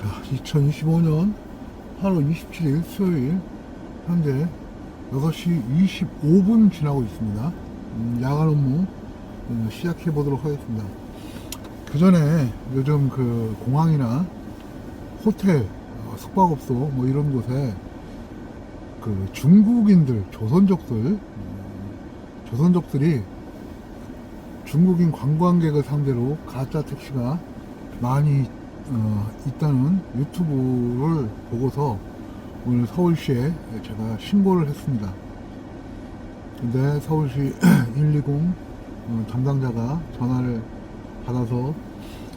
2025년 8월 27일 수요일 현재 6시 25분 지나고 있습니다. 야간 업무 시작해 보도록 하겠습니다. 그 전에 요즘 그 공항이나 호텔, 숙박업소 뭐 이런 곳에 그 중국인들, 조선족들이 중국인 관광객을 상대로 가짜 택시가 많이 있다는 유튜브를 보고서 오늘 서울시에 제가 신고를 했습니다. 근데 서울시 120 담당자가 전화를 받아서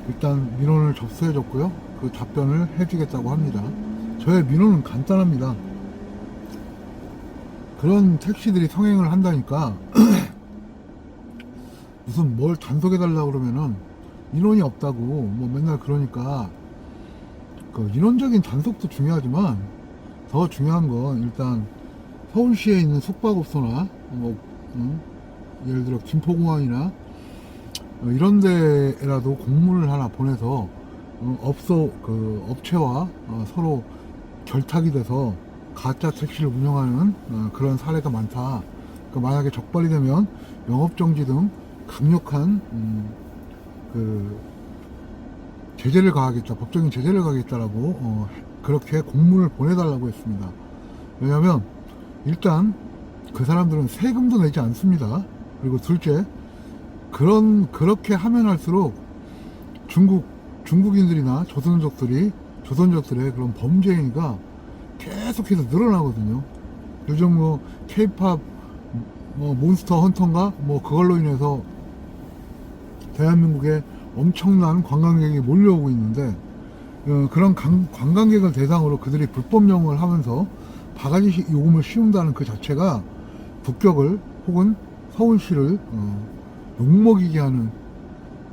일단 민원을 접수해 줬고요. 그 답변을 해주겠다고 합니다. 저의 민원은 간단합니다. 그런 택시들이 성행을 한다니까 무슨 뭘 단속해 달라고 그러면은 인원이 없다고 뭐 맨날 그러니까 그 인원적인 단속도 중요하지만 더 중요한 건 일단 서울시에 있는 숙박업소나 뭐 예를 들어 김포공항이나 이런 데라도 공문을 하나 보내서 업소 그 업체와 서로 결탁이 돼서 가짜 택시를 운영하는 그런 사례가 많다. 그러니까 만약에 적발이 되면 영업정지 등 강력한 그 제재를 가하겠다, 법적인 제재를 가하겠다라고 그렇게 공문을 보내달라고 했습니다. 왜냐하면 일단 그 사람들은 세금도 내지 않습니다. 그리고 둘째, 그렇게 하면 할수록 중국인들이나 조선족들의 그런 범죄 행위가 계속해서 늘어나거든요. 요즘 뭐 K-팝 몬스터 헌터인가 뭐 그걸로 인해서 대한민국에 엄청난 관광객이 몰려오고 있는데 그런 관광객을 대상으로 그들이 불법 영업을 하면서 바가지 요금을 씌운다는 그 자체가 북격을 혹은 서울시를 욕먹이게 하는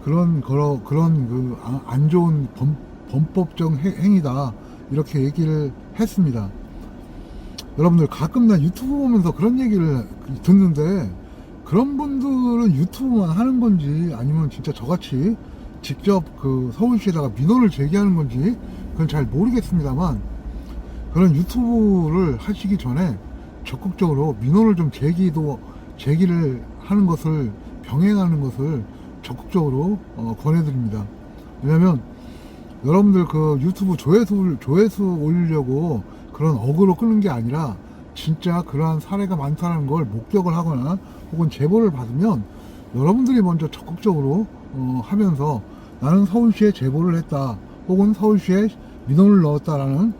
그런 그 안 좋은 범법적 행위다 이렇게 얘기를 했습니다. 여러분들 가끔 나 유튜브 보면서 그런 얘기를 듣는데 그런 분들은 유튜브만 하는 건지 아니면 진짜 저같이 직접 그 서울시에다가 민원을 제기하는 건지 그건 잘 모르겠습니다만 그런 유튜브를 하시기 전에 적극적으로 민원을 좀 제기를 하는 것을 병행하는 것을 적극적으로 권해드립니다. 왜냐면 여러분들 그 유튜브 조회수 올리려고 그런 어그로 끄는 게 아니라 진짜 그러한 사례가 많다는 걸 목격을 하거나 혹은 제보를 받으면 여러분들이 먼저 적극적으로 하면서 나는 서울시에 제보를 했다 혹은 서울시에 민원을 넣었다라는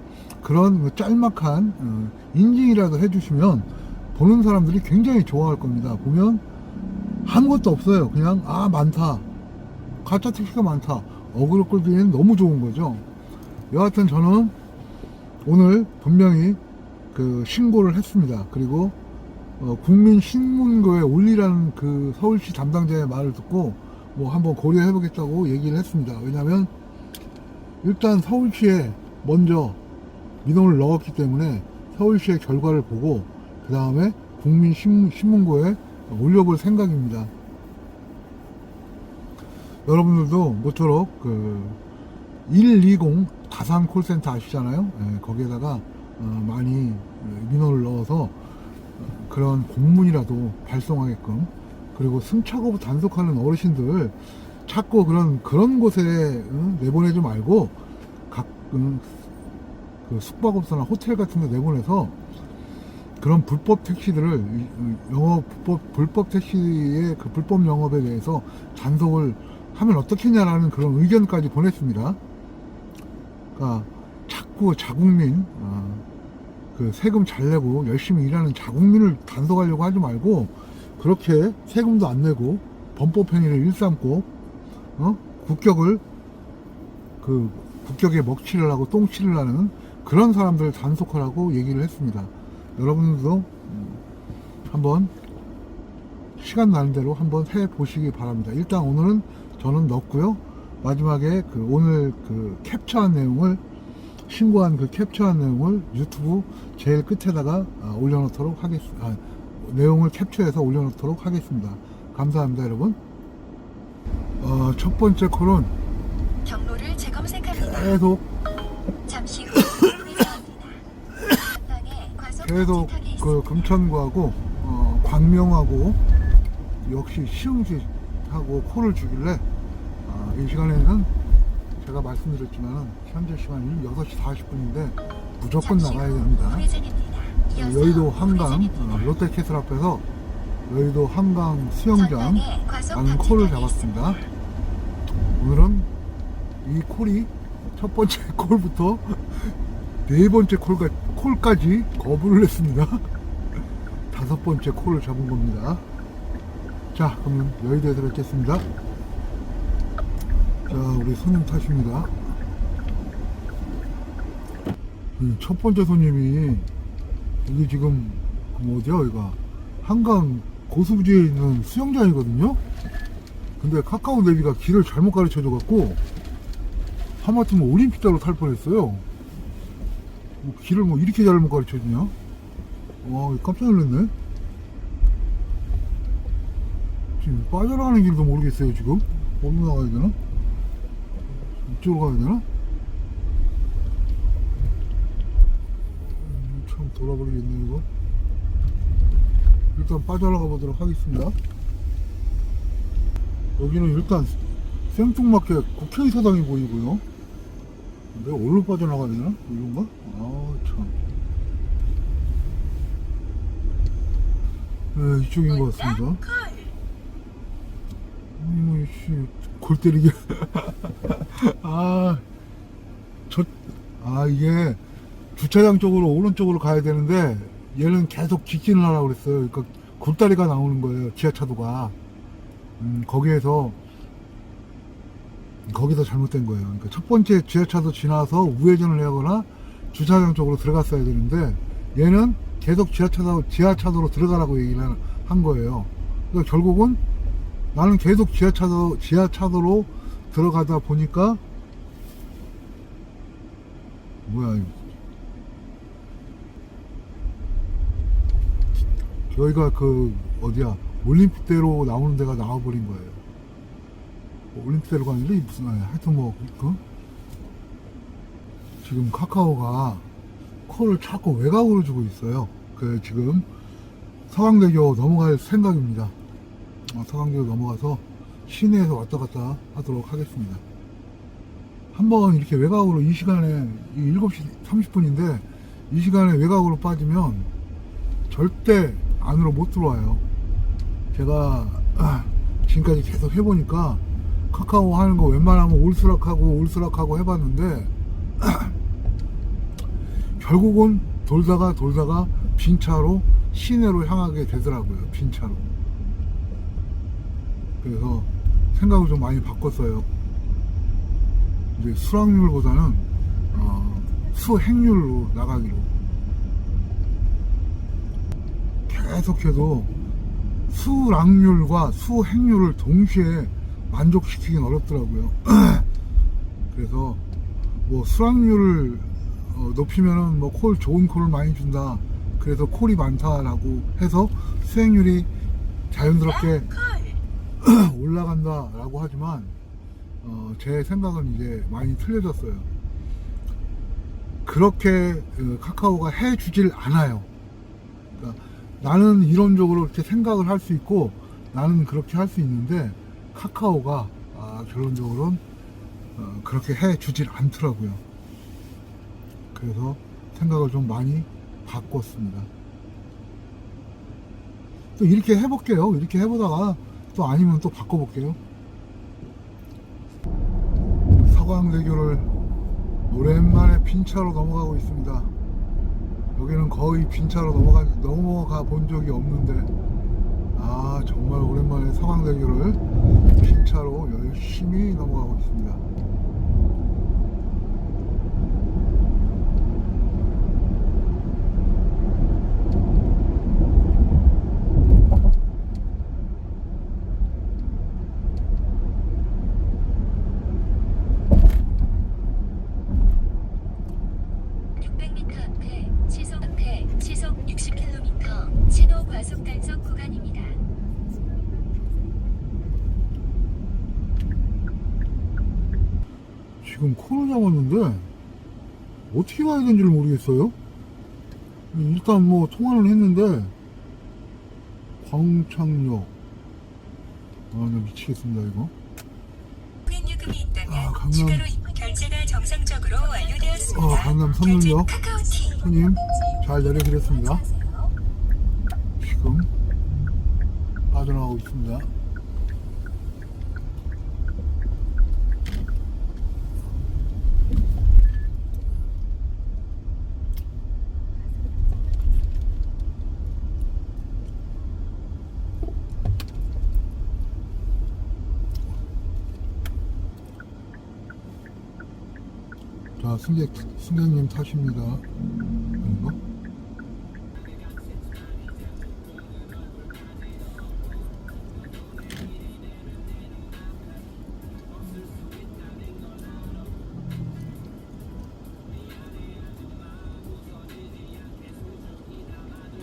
그런 짤막한 인증이라도 해주시면 보는 사람들이 굉장히 좋아할 겁니다. 보면 아무것도 없어요. 그냥 많다, 가짜 택시가 많다, 어그로 끌기에는 너무 좋은 거죠. 여하튼 저는 오늘 분명히 그 신고를 했습니다. 그리고 국민신문고에 올리라는 그 서울시 담당자의 말을 듣고 뭐 한번 고려해 보겠다고 얘기를 했습니다. 왜냐하면 일단 서울시에 먼저 민원을 넣었기 때문에 서울시의 결과를 보고 그 다음에 국민신문고에 올려볼 생각입니다. 여러분들도 모쪼록 그 120 다산 콜센터 아시잖아요. 거기에다가 많이 민원을 넣어서 그런 공문이라도 발송하게끔, 그리고 승차거부 단속하는 어르신들 자꾸 그런 곳에 내보내지 말고 그 숙박업소나 호텔 같은 데 내보내서 그런 불법 택시들을 불법 택시의 그 불법 영업에 대해서 단속을 하면 어떻겠냐라는 그런 의견까지 보냈습니다. 그러니까 자꾸 자국민 그 세금 잘 내고 열심히 일하는 자국민을 단속하려고 하지 말고 그렇게 세금도 안 내고 범법 행위를 일삼고 국격에 먹칠을 하고 똥칠을 하는 그런 사람들을 단속하라고 얘기를 했습니다. 여러분들도 한번 시간 나는 대로 한번 해 보시기 바랍니다. 일단 오늘은 저는 넣었고요. 마지막에 그 오늘 그 캡처한 내용을, 신고한 그 캡처한 내용을 유튜브 제일 끝에다가 올려놓도록 하겠습니다. 내용을 캡처해서 올려놓도록 하겠습니다. 감사합니다, 여러분. 첫 번째 콜은 경로를 재검색합니다. 계속 잠시 후 우회전입니다. 전방에 과속 계속 정차턱이 그 있습니다. 금천구하고 광명하고 역시 시흥시하고 콜을 주길래 이 시간에는 제가 말씀드렸지만 현재 시간이 6시 40분인데 무조건 잠시 나가야 후 됩니다. 우회전입니다. 이어서 여의도 한강 우회전입니다. 롯데캐슬 앞에서 여의도 한강 수영장 전방에 과속 라는 콜을 정차턱이 잡았습니다. 오늘은 이 콜이 첫 번째 콜부터 네 번째 콜까지 거부를 했습니다. 다섯 번째 콜을 잡은 겁니다. 자, 그러면 여의도에서 뵙겠습니다. 자, 우리 손님 탓입니다. 첫 번째 손님이 이게 지금 어디야 여기가 한강 고수부지에 있는 수영장이거든요. 근데 카카오 내비가 길을 잘못 가르쳐줘 갖고 하마터면 올림픽대로 탈 뻔했어요. 뭐 길을 뭐 이렇게 잘못 가르쳐주냐. 와, 깜짝 놀랐네. 지금 빠져나가는 길도 모르겠어요. 지금 어디로 나가야 되나? 이쪽으로 가야 되나? 참 돌아버리겠네 이거. 일단 빠져나가 보도록 하겠습니다. 여기는 일단 생뚱맞게 국회의사당이 보이고요. 내가 어디로 빠져나가야 되나? 이런가? 아, 참. 네, 이쪽인 것 같습니다. 뭐, 씨, 골 때리게. 이게 주차장 쪽으로, 오른쪽으로 가야 되는데, 얘는 계속 직진을 하라고 그랬어요. 그러니까, 굴다리가 나오는 거예요. 지하차도가. 거기서 잘못된 거예요. 그러니까 첫 번째 지하차도 지나서 우회전을 하거나 주차장 쪽으로 들어갔어야 되는데, 얘는 계속 지하차도로 들어가라고 얘기를 한 거예요. 그러니까 결국은 나는 계속 지하차도로 들어가다 보니까, 뭐야, 이거. 여기가 어디야, 올림픽대로 나오는 데가 나와버린 거예요. 올림픽대로 가는데, 무슨, 하여튼 지금 카카오가 콜을 자꾸 외곽으로 주고 있어요. 지금 서강대교 넘어갈 생각입니다. 서강대교 넘어가서 시내에서 왔다 갔다 하도록 하겠습니다. 한번 이렇게 외곽으로 이 시간에 7시 30분인데 이 시간에 외곽으로 빠지면 절대 안으로 못 들어와요. 제가 지금까지 계속 해보니까 카카오 하는 거 웬만하면 올스락하고 해봤는데 결국은 돌다가 빈차로 시내로 향하게 되더라고요. 빈차로. 그래서 생각을 좀 많이 바꿨어요. 이제 수락률보다는 수행률로 나가기로. 계속해도 수락률과 수행률을 동시에 만족시키긴 어렵더라고요. 그래서 뭐 수락률을 높이면은 뭐 좋은 콜을 많이 준다. 그래서 콜이 많다라고 해서 수행률이 자연스럽게 올라간다라고 하지만 제 생각은 이제 많이 틀려졌어요. 그렇게 카카오가 해주질 않아요. 그러니까 나는 이론적으로 이렇게 생각을 할 수 있고 나는 그렇게 할 수 있는데 카카오가 결론적으로는 그렇게 해주질 않더라고요. 그래서 생각을 좀 많이 바꿨습니다. 또 이렇게 해볼게요. 이렇게 해보다가 또 아니면 또 바꿔볼게요. 서강대교를 오랜만에 빈차로 넘어가고 있습니다. 여기는 거의 빈차로 넘어가 본 적이 없는데 정말 오랜만에 서강대교를 빈차로 열심히 넘어가고 있습니다. 시속 60km 신호 과속 단속 구간입니다. 지금 코를 잡았는데 어떻게 가야 되는지를 모르겠어요. 일단 뭐 통화는 했는데 광창역 나 미치겠습니다 이거. 요금이 있다면 아, 강남. 추가로 결제가 정상적으로 완료되었습니다. 강남 선릉역 결제 카카오티. 손님 잘 내려드렸습니다. 지금 빠져나가고 있습니다. 자, 승객님 타십니다. 이거?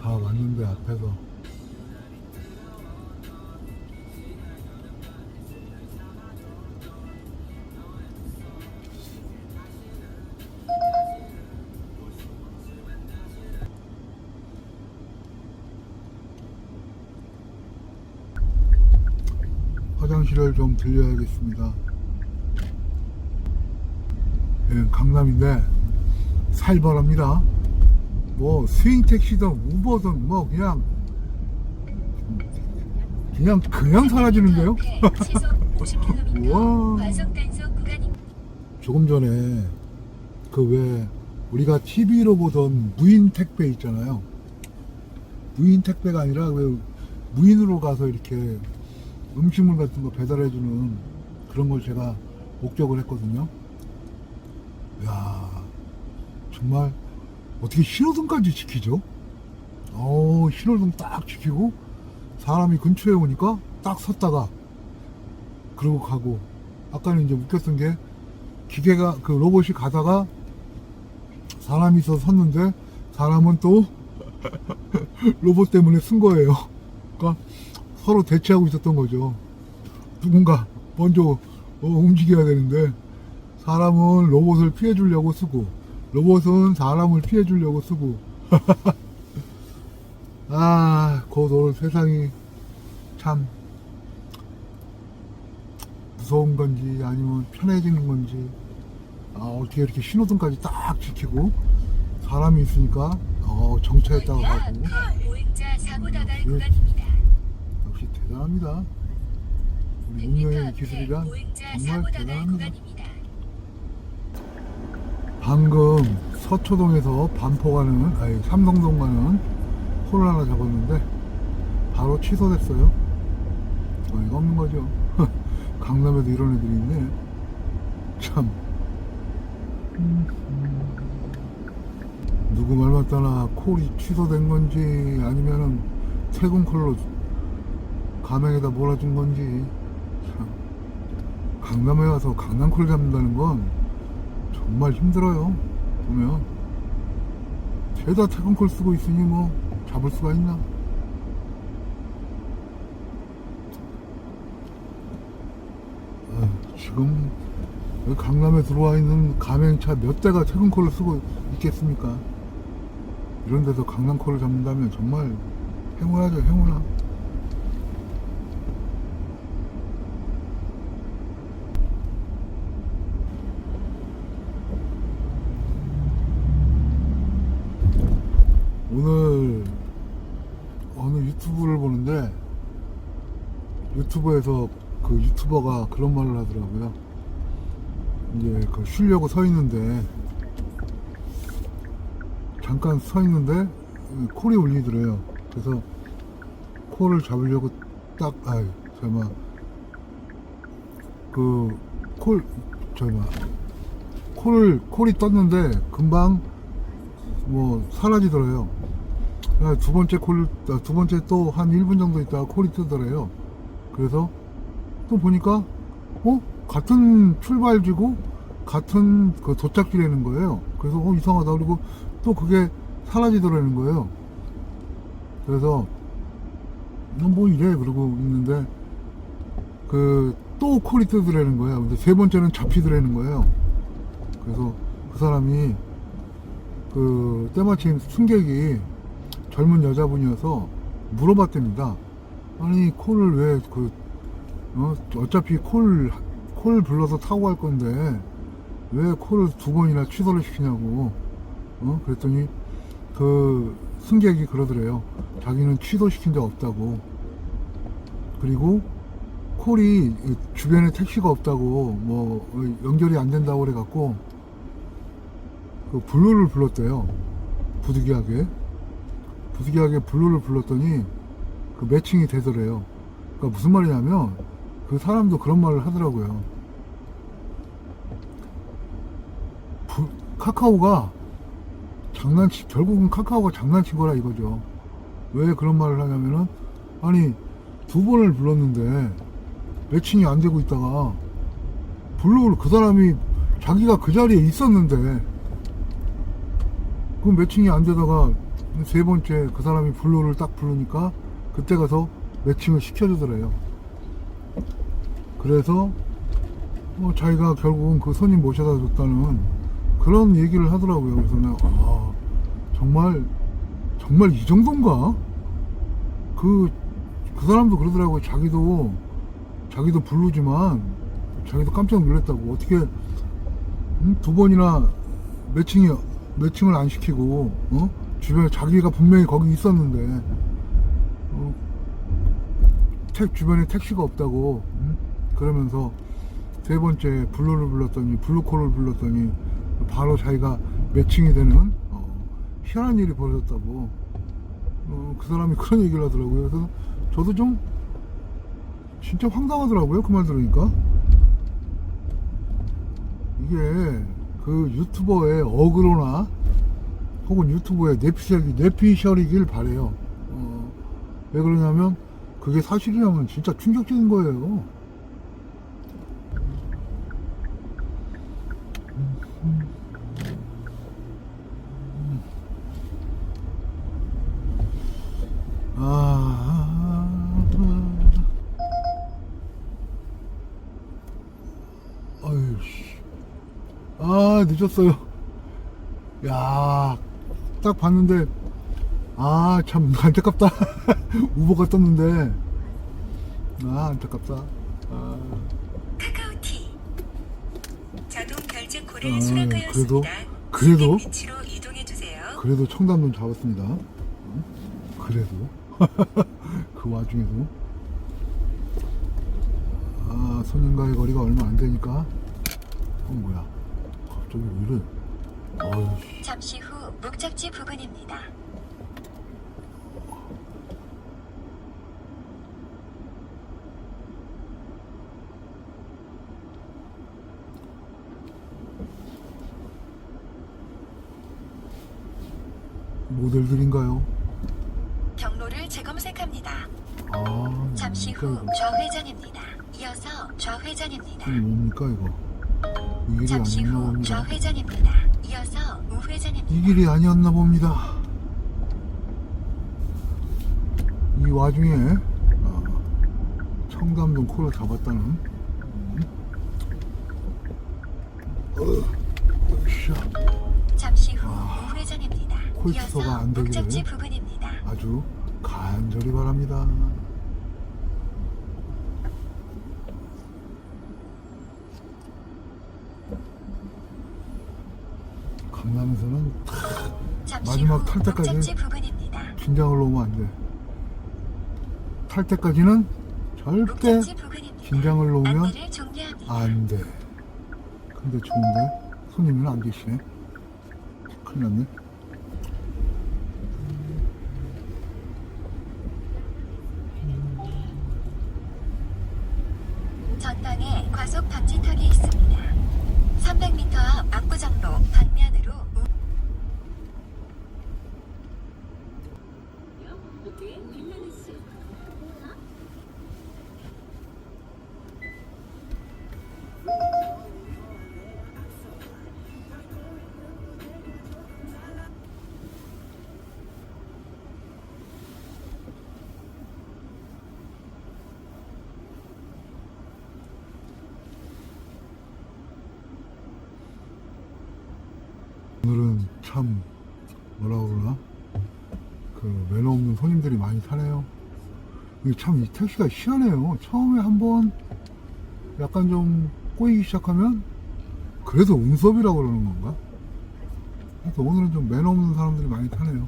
다 왔는데 앞에서 화장실을 좀 들려야겠습니다. 예, 강남인데 살벌합니다. 뭐 스윙 택시든 우버든 뭐 그냥 사라지는데요. 시속 50km 우와. 과속 단속 구간입니다. 조금 전에 그 왜 우리가 TV로 보던 무인 택배 있잖아요. 무인 택배가 아니라 왜 무인으로 가서 이렇게 음식물 같은 거 배달해주는 그런 걸 제가 목격을 했거든요. 야, 정말 어떻게 신호등까지 지키죠? 신호등 딱 지키고 사람이 근처에 오니까 딱 섰다가 그러고 가고. 아까는 이제 웃겼던 게 기계가 그 로봇이 가다가 사람이 있어서 섰는데 사람은 또 로봇 때문에 쓴 거예요. 그러니까 서로 대치하고 있었던 거죠. 누군가 먼저 움직여야 되는데 사람은 로봇을 피해 주려고 쓰고 로봇은 사람을 피해 주려고 쓰고 아, 곧 오늘 세상이 참 무서운 건지 아니면 편해지는 건지. 어떻게 이렇게 신호등까지 딱 지키고 사람이 있으니까 정차했다고 하고. 보행자 사고 다발 예. 구간입니다. 역시 대단합니다. 우리 100m 운명의 앞에 기술이란 보행자 정말 사고 다발 대단합니다. 구간입니다. 방금 서초동에서 반포 가는, 아니 삼성동 가는 콜을 하나 잡았는데 바로 취소됐어요. 어이가 없는 거죠. 강남에도 이런 애들이 있네. 참. 누구 말 맞다나 콜이 취소된 건지 아니면은 퇴근 콜로 가맹에다 몰아준 건지. 참. 강남에 와서 강남콜 잡는다는 건 정말 힘들어요. 보면 죄다 퇴근콜 쓰고 있으니 뭐 잡을 수가 있나. 지금 여기 강남에 들어와 있는 가맹차 몇 대가 퇴근콜을 쓰고 있겠습니까? 이런 데서 강남콜을 잡는다면 정말 행운하죠, 행운아. 오늘 어느 유튜브를 보는데 유튜브에서 그 유튜버가 그런 말을 하더라고요. 이제 그 쉬려고 서 있는데 잠깐 서 있는데 콜이 울리더래요. 그래서 콜을 잡으려고 딱 콜이 떴는데 금방 뭐 사라지더래요. 두 번째 또 한 1분 정도 있다가 콜이 뜨더래요. 그래서 또 보니까 같은 출발지고 같은 그 도착지라는 거예요. 그래서 이상하다. 그리고 또 그게 사라지더라는 거예요. 그래서 뭐 이래 그러고 있는데 또 콜이 뜨더라는 거예요. 근데 세 번째는 잡히더라는 거예요. 그래서 그 사람이 때마침 승객이 젊은 여자분이어서 물어봤답니다. 아니, 콜을 왜 어차피 콜 불러서 타고 갈 건데 왜 콜을 2번이나 취소를 시키냐고. 그랬더니 그 승객이 그러더래요. 자기는 취소시킨 적 없다고. 그리고 콜이 주변에 택시가 없다고 연결이 안 된다고 그래갖고 그 블루를 불렀대요. 부득이하게 블루를 불렀더니 그 매칭이 되더래요. 그러니까 무슨 말이냐면 그 사람도 그런 말을 하더라고요. 카카오가 결국은 카카오가 장난친 거라 이거죠. 왜 그런 말을 하냐면은, 아니 2번을 불렀는데 매칭이 안 되고 있다가 블루를, 그 사람이 자기가 그 자리에 있었는데 그 매칭이 안 되다가 3번째 그 사람이 블루를 딱 부르니까 그때 가서 매칭을 시켜주더래요. 그래서 자기가 결국은 그 손님 모셔다 줬다는 그런 얘기를 하더라고요. 그래서 내가 정말 이 정도인가? 그 사람도 그러더라고요. 자기도 블루지만 자기도 깜짝 놀랐다고. 어떻게 2번이나 매칭을 안 시키고 주변에 자기가 분명히 거기 있었는데 주변에 택시가 없다고 그러면서 3번째 블루콜을 불렀더니 바로 자기가 매칭이 되는 희한한 일이 벌어졌다고 그 사람이 그런 얘기를 하더라고요. 그래서 저도 좀 진짜 황당하더라고요. 그 말 들으니까. 이게 그 유튜버의 어그로나 혹은 유튜버의 뇌피셜이길 바래요. 왜 그러냐면 그게 사실이라면 진짜 충격적인 거예요. 늦었어요. 야, 딱 봤는데 참 안타깝다. 우버가 떴는데 안타깝다. 카카오티 자동 결제 코를 수락하였습니다. 그래도 위치로 이동해 주세요. 그래도 청담동 잡았습니다. 그래도 그 와중에도 손님과의 거리가 얼마 안 되니까 뭐야 갑자기 왜 이래. 잠시 후 목적지 부근입니다. 모델들인가요? 경로를 재검색합니다. 잠시 후 뭡니까, 좌회전입니다. 이어서 좌회전입니다. 이거 뭡니까 이거? 이 길이 잠시 아니었나 후 봅니다. 좌회전입니다. 이어서 우회전입니다. 이 길이 아니었나 봅니다. 이 와중에 청담동 콜을 잡았다는 잠시 후 우회전입니다. 콜 이어서 취소가 안 되기를 목적지 부근입니다. 아주 간절히 바랍니다. 강남에서는 잠시 마지막 후 탈 때까지 목적지 부근입니다. 긴장을 놓으면 안 돼. 탈 때까지는 절대 목적지 부근입니다. 긴장을 놓으면 안내를 종료합니다. 안 돼. 근데 좋은데 손님은 안 계시네. 큰일 났네. 전방에 과속 방지턱이 있습니다. 300m 앞 압구정로 방면으로 오늘은 참 뭐라 그러나 그 매너 없는 손님들이 많이 타네요. 이게 참 이 택시가 희한해요. 처음에 한번 약간 좀 꼬이기 시작하면 그래서 운섭이라고 그러는 건가? 그래서 오늘은 좀 매너 없는 사람들이 많이 타네요.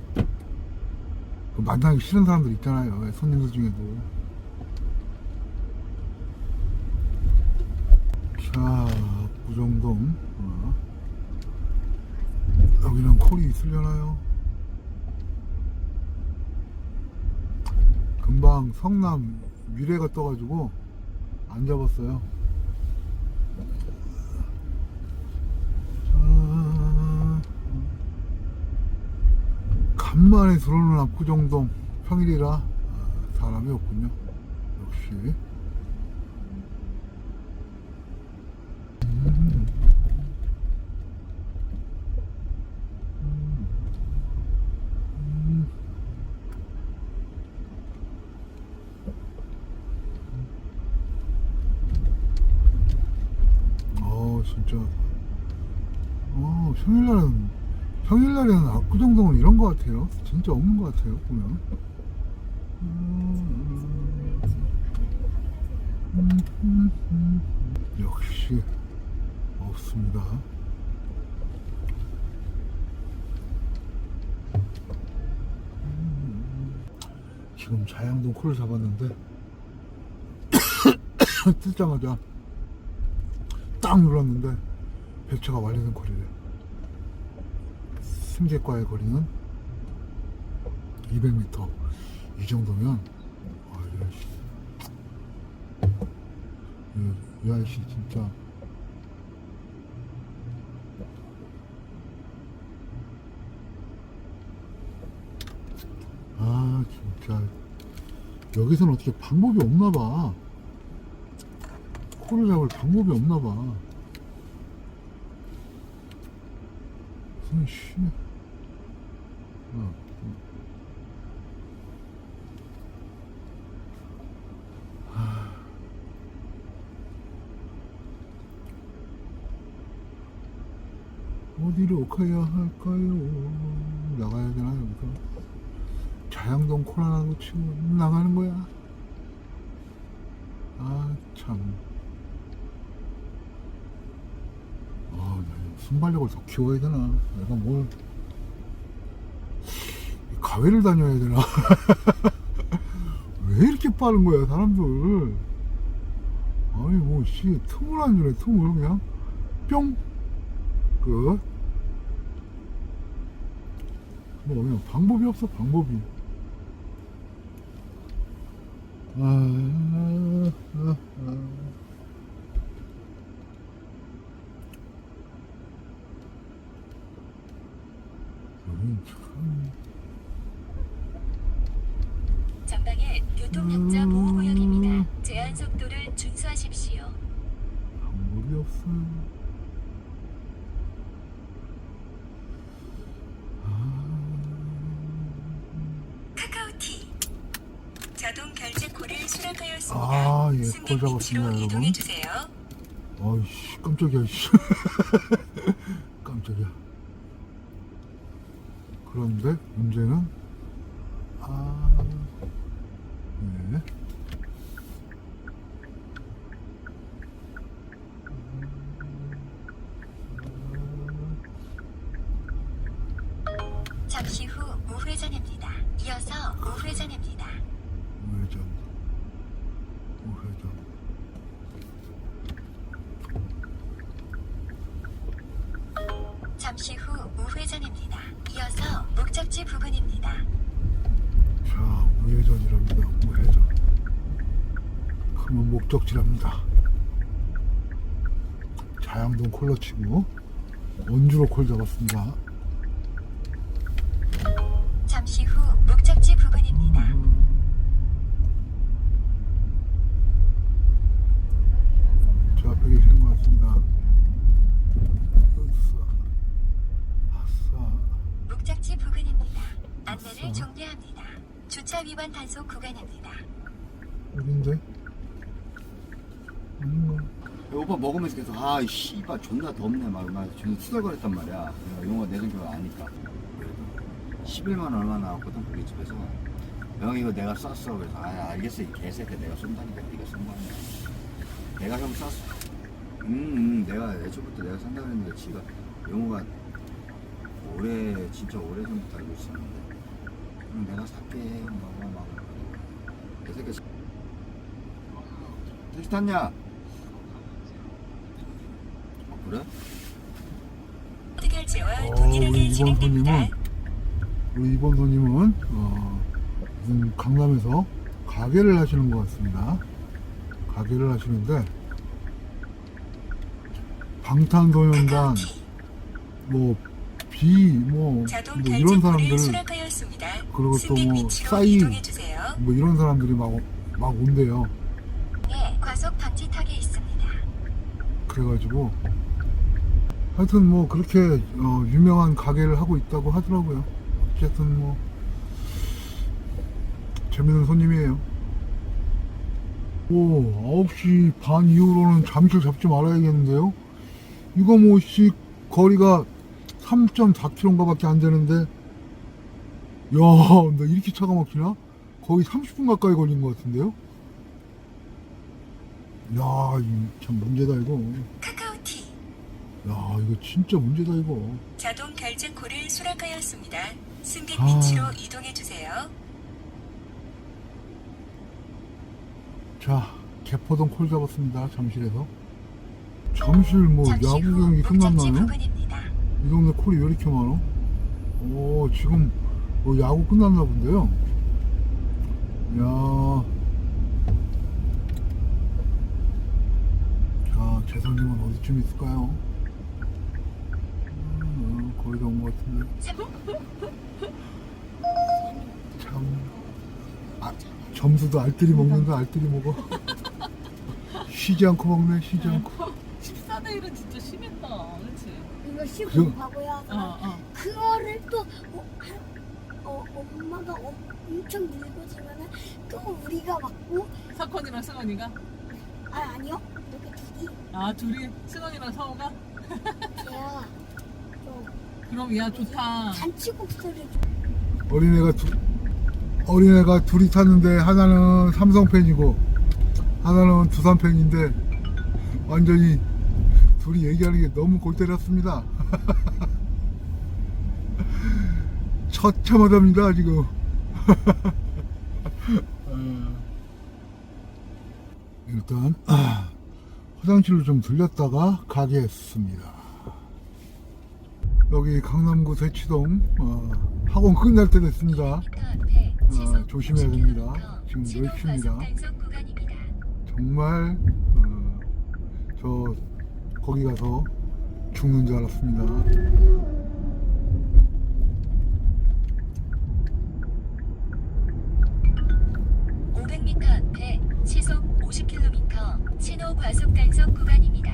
그 만나기 싫은 사람들 있잖아요. 손님들 중에도. 자, 부정동. 여기는 콜이 있으려나요? 금방 성남 미래가 떠가지고 안 잡았어요. 자, 간만에 들어오는 압구정동. 평일이라 사람이 없군요. 역시. 진짜 평일날에는 압구정동은 이런 것 같아요. 진짜 없는 것 같아요 보면. 역시 없습니다. 지금 자양동 콜을 잡았는데 뜨자마자 딱 눌렀는데 배차가 완료된 콜이래요. 승객과의 거리는 200m. 이 정도면 이 아저씨 진짜 진짜 여기서는 어떻게 방법이 없나봐. 콜을 잡을 방법이 없나봐. 무슨 씨. 어디로 가야 할까요? 나가야 되나 여기서? 자양동 콜 하나 놓치고 나가는 거야? 참. 순발력을 더 키워야 되나? 내가 뭘 가회를 다녀야 되나? 왜 이렇게 빠른 거야 사람들? 아니 뭐 씨 틈을 안 주네. 틈을 그냥 뿅 끝. 뭐 그냥 방법이 없어. 방법이. 전방에 교통약자 보호구역입니다. 제한 속도를 준수하십시오. 방법이 없어요. 카카오티 자동 결제 콜을 수락하였습니다. 예, 승객 콜 잡았습니다, 위치로 여러분. 이동해 주세요. 아이씨, 깜짝이야, 씨. 깜짝이야. 그런데 문제는 네. 잠시 후 우회전입니다. 이어서 우회전입니다. 우회전. 잠시 후 우회전입니다. 이어서 목적지 부근입니다. 자, 우회전이랍니다. 우회전. 그러면 목적지랍니다. 자양동 콜러 치고 원주로 콜 잡았습니다. 잠시 후 목적지 부근입니다. 저 앞에 계시는 것 같습니다. 아싸. 목적지 부근입니다. 안내를 종료합니다. 주차 위반 단속 구간입니다. 어딘데? 아닌가? 오빠 먹으면서 계속 아 씨발 존나 덥네 막 존나 수달거렸단 말이야. 내가 용어 내준 걸 아니까. 11만 얼마 나왔거든 고깃집에서. 형 이거 내가 쐈어. 그래서 알겠어 이 개새끼 내가 쏜다니까 네가 쏜다니까. 내가 형 쐈어. 내가 애초부터 내가 산다고 했는데 지가 영호가 진짜 오래 전부터 알고 있었는데 내가 살게 막 개새끼 택시 탔냐? 그래? 결제와 우리 동일하게 이번 진행됩니다. 손님은 우리 이번 손님은 무슨 강남에서 가게를 하시는 것 같습니다. 가게를 하시는데 방탄소년단 뭐 자동 뭐 결제 이런 코를 사람들 수락하였습니다. 그리고 또 승객 뭐 위치로 싸이 이동해 주세요. 뭐 이런 사람들이 막 온대요. 네, 과속 방지턱이 있습니다. 그래가지고 하여튼 뭐 그렇게 유명한 가게를 하고 있다고 하더라고요. 어쨌든 뭐 재밌는 손님이에요. 9시 반 이후로는 잠실 잡지 말아야겠는데요. 이거 거리가 3.4km인가 밖에 안 되는데, 야, 나 이렇게 차가 막히나? 거의 30분 가까이 걸린 것 같은데요? 야, 이거 참 문제다, 이거. 카카오티 야, 이거 진짜 문제다, 이거. 자동 결제 코를 수락하였습니다. 승객 아. 위치로 이동해 주세요. 자, 개포동 콜 잡았습니다, 잠실에서. 잠실 뭐 잠시 후 야구 경기 목적지 끝났나요? 부근입니다. 이 동네 콜이 왜 이렇게 많아? 지금 뭐 야구 끝났나 본데요. 야, 자, 재선님은 어디쯤 있을까요? 거의 다 온 것 같은데. 참, 점수도 알뜰히 먹는다, 알뜰히 먹어. 쉬지 않고 먹네, 쉬지 않고. 14대 1은 진짜 심했다. 그치? 이거 시고 그- 바보야. 어. 그거를 또 엄마가 엄청 밀고 지면은 또 우리가 맞고 사건이랑 승원이가? 아니요 이렇게 둘이 아, 둘이? 승원이랑 서우가? 걔야 좀 그럼 야, 좋다. 잔치국수를 어린애가 둘이 탔는데 하나는 삼성 팬이고 하나는 두산 팬인데 완전히 둘이 얘기하는 게 너무 골 때렸습니다. 처참하답니다 지금. 일단 화장실로 좀 들렸다가 가겠습니다. 여기 강남구 대치동 학원 끝날 때 됐습니다. 조심해야 됩니다. 지금 10시입니다. 정말 저 거기 가서 죽는 줄 알았습니다. 앞에 시속 50km 신호 과속 단속 구간입니다.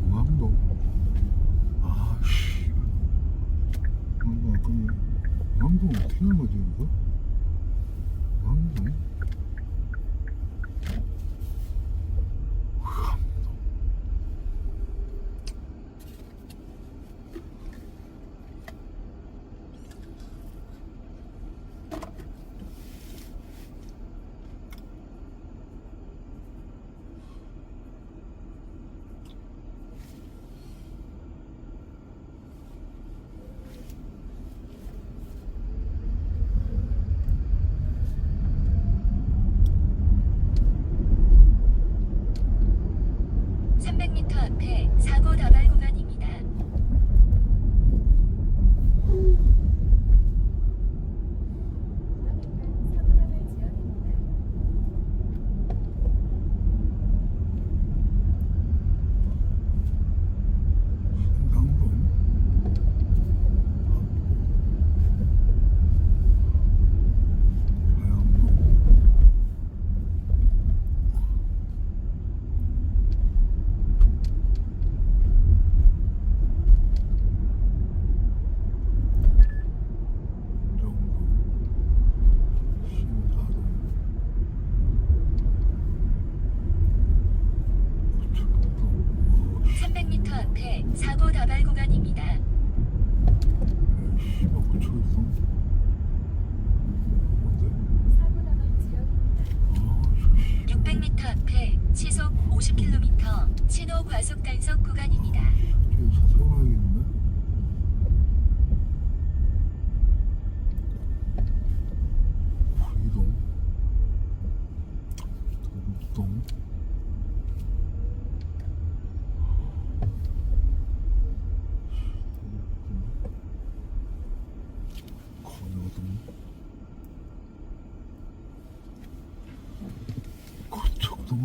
강남동. 아씨. 강남동 어떻게 한 거지 이거? 강남동.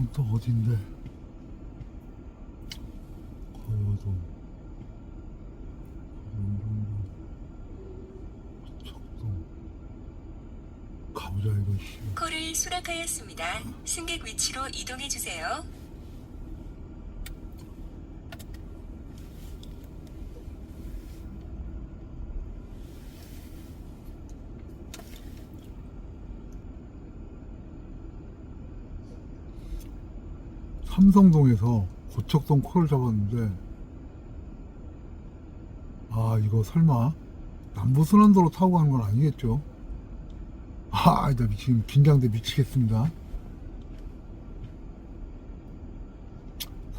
다음은 또 어딘데? 거여도 척동 가보자 이거 씨. 콜을 수락하였습니다. 승객 위치로 이동해 주세요. 삼성동에서 고척동 콜을 잡았는데 아 이거 설마 남부순환도로 타고 가는 건 아니겠죠? 아, 나 지금 긴장돼 미치겠습니다.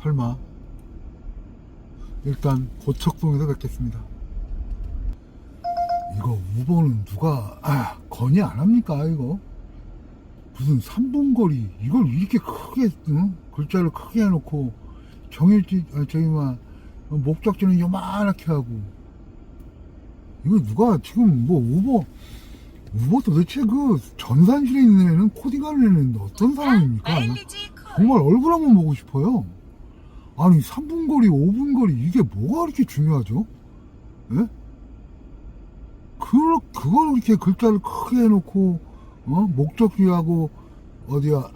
설마. 일단 고척동에서 뵙겠습니다. 이거 우버는 누가 건의 안 합니까 이거? 무슨 3분 거리 이걸 이렇게 크게 글자를 크게 해놓고 정일지 목적지는 요만하게 하고 이거 누가 지금 뭐 우버 도대체 그 전산실에 있는 애는 코딩하는 애는 어떤 사람입니까? 정말 얼굴 한번 보고 싶어요. 아니 3분 거리 5분 거리 이게 뭐가 그렇게 중요하죠? 예? 그걸 이렇게 글자를 크게 해놓고 목적지하고 어디야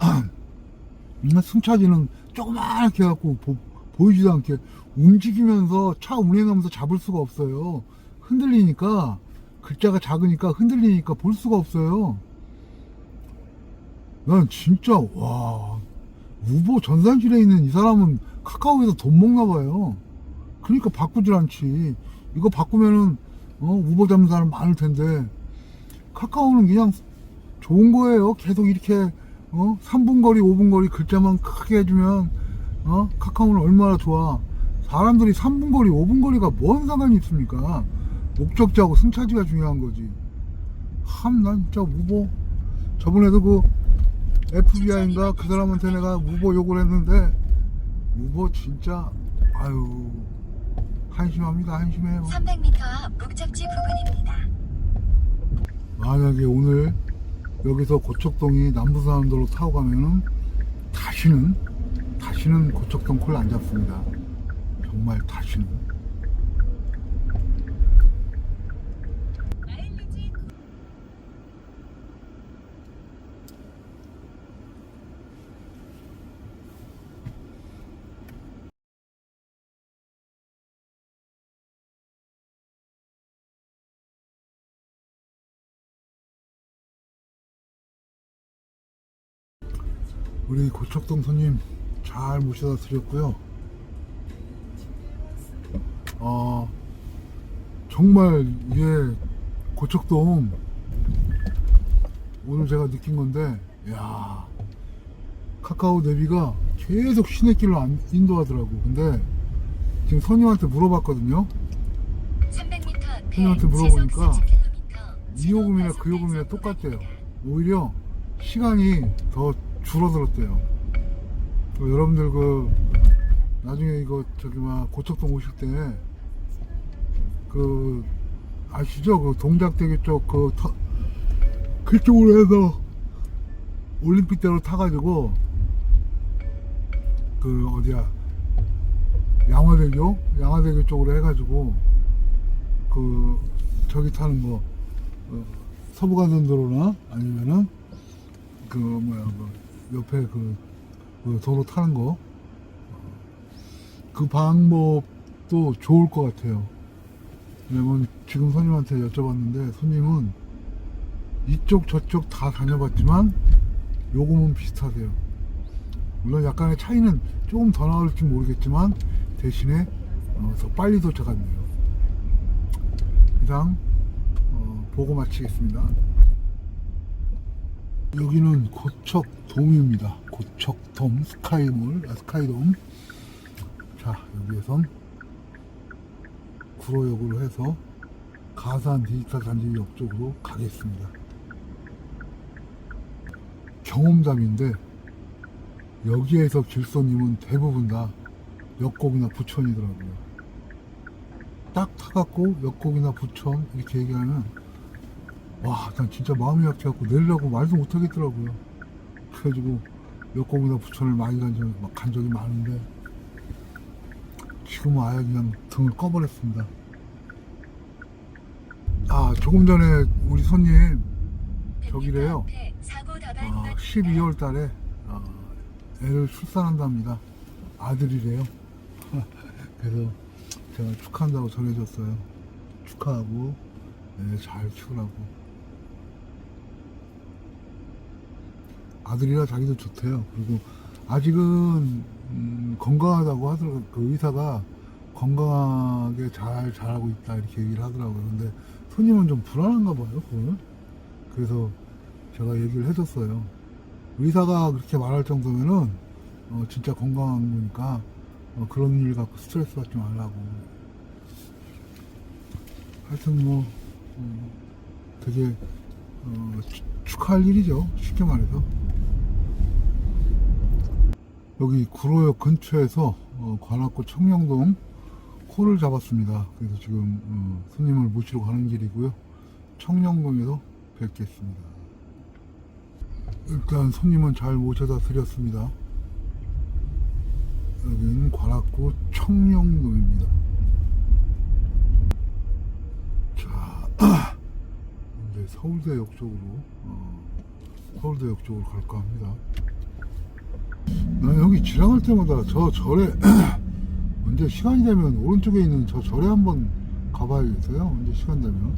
승차지는 조그맣게 해갖고 보이지도 않게 움직이면서 차 운행하면서 잡을 수가 없어요. 흔들리니까 글자가 작으니까 흔들리니까 볼 수가 없어요. 난 진짜 와 우버 전산실에 있는 이 사람은 카카오에서 돈 먹나 봐요. 그러니까 바꾸질 않지. 이거 바꾸면은 우버 잡는 사람 많을 텐데 카카오는 그냥 좋은 거예요. 계속 이렇게 3분 거리 5분 거리 글자만 크게 해주면 카카오는 얼마나 좋아. 사람들이 3분 거리 5분 거리가 뭔 상관이 있습니까? 목적지하고 승차지가 중요한 거지. 난 진짜 우버 저번에도 그 FBI인가 그 사람한테 내가 우버 욕을 했는데 우버 진짜 아유 한심합니다. 한심해요. 300m 앞 목적지 부근입니다. 만약에 오늘 여기서 고척동이 남부순환도로 타고 가면은 다시는 고척동 콜 안 잡습니다. 정말 다시는. 우리 고척동 손님 잘 모셔다 드렸고요. 정말 이게 고척동 오늘 제가 느낀 건데 야 카카오 내비가 계속 시내길로 인도하더라고. 근데 지금 손님한테 물어봤거든요. 300m 앞에 손님한테 물어보니까 시속 40km, 이 요금이나 그 요금이나 똑같대요. 오히려 시간이 더 줄어들었대요. 여러분들 나중에 이거 고척동 오실 때 아시죠? 그 동작대교 쪽 그쪽으로 해서 올림픽대로 타가지고 어디야 양화대교 쪽으로 해가지고 저기 타는 거 서부간선도로나 아니면은 옆에 도로 타는 거 그 방법도 좋을 것 같아요. 왜냐면 지금 손님한테 여쭤봤는데 손님은 이쪽 저쪽 다 다녀봤지만 요금은 비슷하대요. 물론 약간의 차이는 조금 더 나올지 모르겠지만 대신에 더 빨리 도착한대요. 이상 보고 마치겠습니다. 여기는 고척돔입니다. 고척돔 스카이돔. 자, 여기에선 구로역으로 해서 가산 디지털 단지역 쪽으로 가겠습니다. 경험담인데 여기에서 길손님은 대부분 다 역곡이나 부천이더라고요. 딱 타갖고 역곡이나 부천 이렇게 얘기하면 와, 난 진짜 마음이 약해갖고 내리라고 말도 못하겠더라고요. 그래가지고 여권이나 부천을 많이 간 적이 많은데 지금은 아예 그냥 등을 꺼버렸습니다. 아, 조금 전에 우리 손님 저기래요. 12월 달에 애를 출산한답니다. 아들이래요. 그래서 제가 축하한다고 전해줬어요. 축하하고 애 잘 키우라고. 아들이라 자기도 좋대요. 그리고 아직은 건강하다고 하더라고요. 그 의사가 건강하게 잘 자라고 있다 이렇게 얘기를 하더라고요. 근데 손님은 좀 불안한가 봐요, 그거는. 그래서 제가 얘기를 해줬어요. 의사가 그렇게 말할 정도면은 진짜 건강한 거니까 그런 일 갖고 스트레스 받지 말라고. 하여튼 뭐 되게 축하할 일이죠, 쉽게 말해서. 여기 구로역 근처에서 관악구 청량동 콜을 잡았습니다. 그래서 지금 손님을 모시러 가는 길이고요. 청량동에서 뵙겠습니다. 일단 손님은 잘 모셔다 드렸습니다. 여기는 관악구 청량동입니다. 자, 이제 서울대역 쪽으로 갈까 합니다. 나 여기 지나갈 때마다 저 절에 언제 시간이 되면 오른쪽에 있는 저 절에 한번 가봐야겠어요. 언제 시간 되면.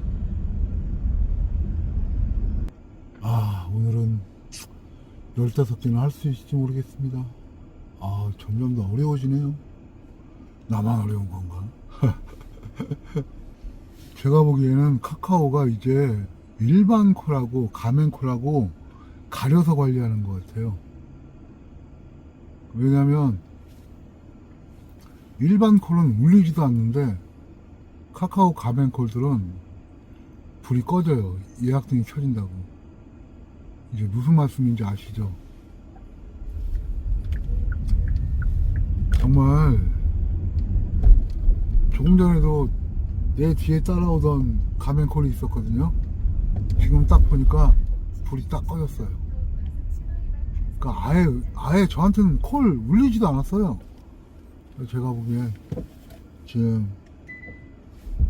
아, 오늘은 15개는 할 수 있을지 모르겠습니다. 아, 점점 더 어려워지네요. 나만 어려운 건가? 제가 보기에는 카카오가 이제 일반 콜하고 가맹 콜하고 가려서 관리하는 것 같아요. 왜냐면 일반 콜은 울리지도 않는데 카카오 가맹 콜들은 불이 꺼져요. 예약등이 켜진다고. 이제 무슨 말씀인지 아시죠? 정말 조금 전에도 내 뒤에 따라오던 가맹 콜이 있었거든요. 지금 딱 보니까 불이 딱 꺼졌어요. 그러니까 아예 저한테는 콜 울리지도 않았어요. 제가 보기엔 지금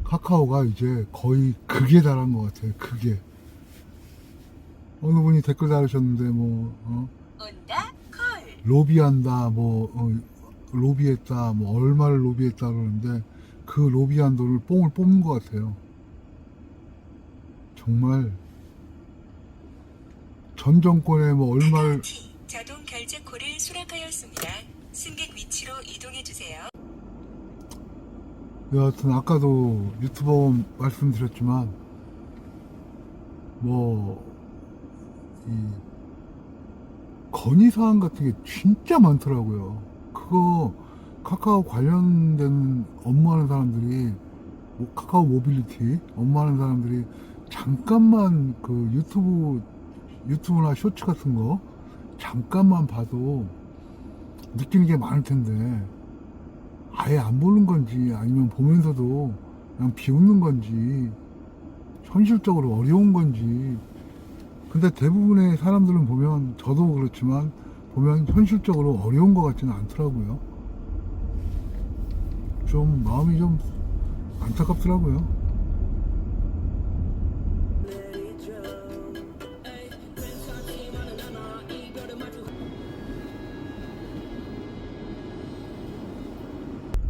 카카오가 이제 거의 극에 달한 것 같아요. 극에. 어느 분이 댓글 달으셨는데 온다 콜. 로비한다 로비했다 얼마를 로비했다 그러는데 그 로비한 돈을 뽕을 뽑는 것 같아요. 정말 전 정권에 얼마를. 자동 결제 콜을 수락하였습니다. 승객 위치로 이동해 주세요. 여하튼 아까도 유튜버 말씀드렸지만 이 건의사항 같은 게 진짜 많더라고요. 그거 카카오 관련된 업무하는 사람들이 카카오 모빌리티 업무하는 사람들이 잠깐만 그 유튜브나 쇼츠 같은 거 잠깐만 봐도 느끼는 게 많을 텐데 아예 안 보는 건지 아니면 보면서도 그냥 비웃는 건지 현실적으로 어려운 건지. 근데 대부분의 사람들은 보면 저도 그렇지만 보면 현실적으로 어려운 것 같지는 않더라고요. 좀 마음이 좀 안타깝더라고요.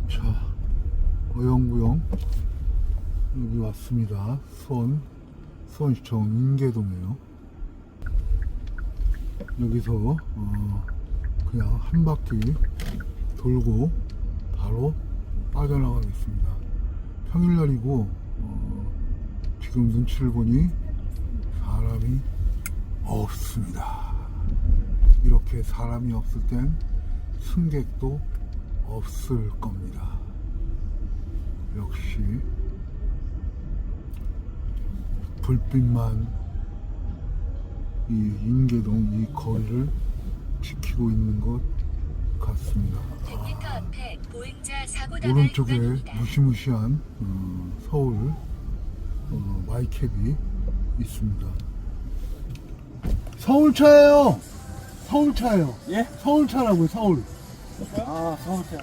자, 어영부영 여기 왔습니다. 수원시청 인계동이에요. 여기서 그냥 한 바퀴 돌고 바로 빠져나가겠습니다. 평일날이고 지금 눈치를 보니 사람이 없습니다. 이렇게 사람이 없을 땐 승객도 없을 겁니다. 역시 불빛만 이 인계동 이 거리를 지키고 있는 것 같습니다. 100m 앞에 보행자 사고 다발 오른쪽에 구간입니다. 무시무시한 서울 마이캡이 있습니다. 서울차예요. 서울차예요. 예? 서울차라고요, 서울. 아, 서울차.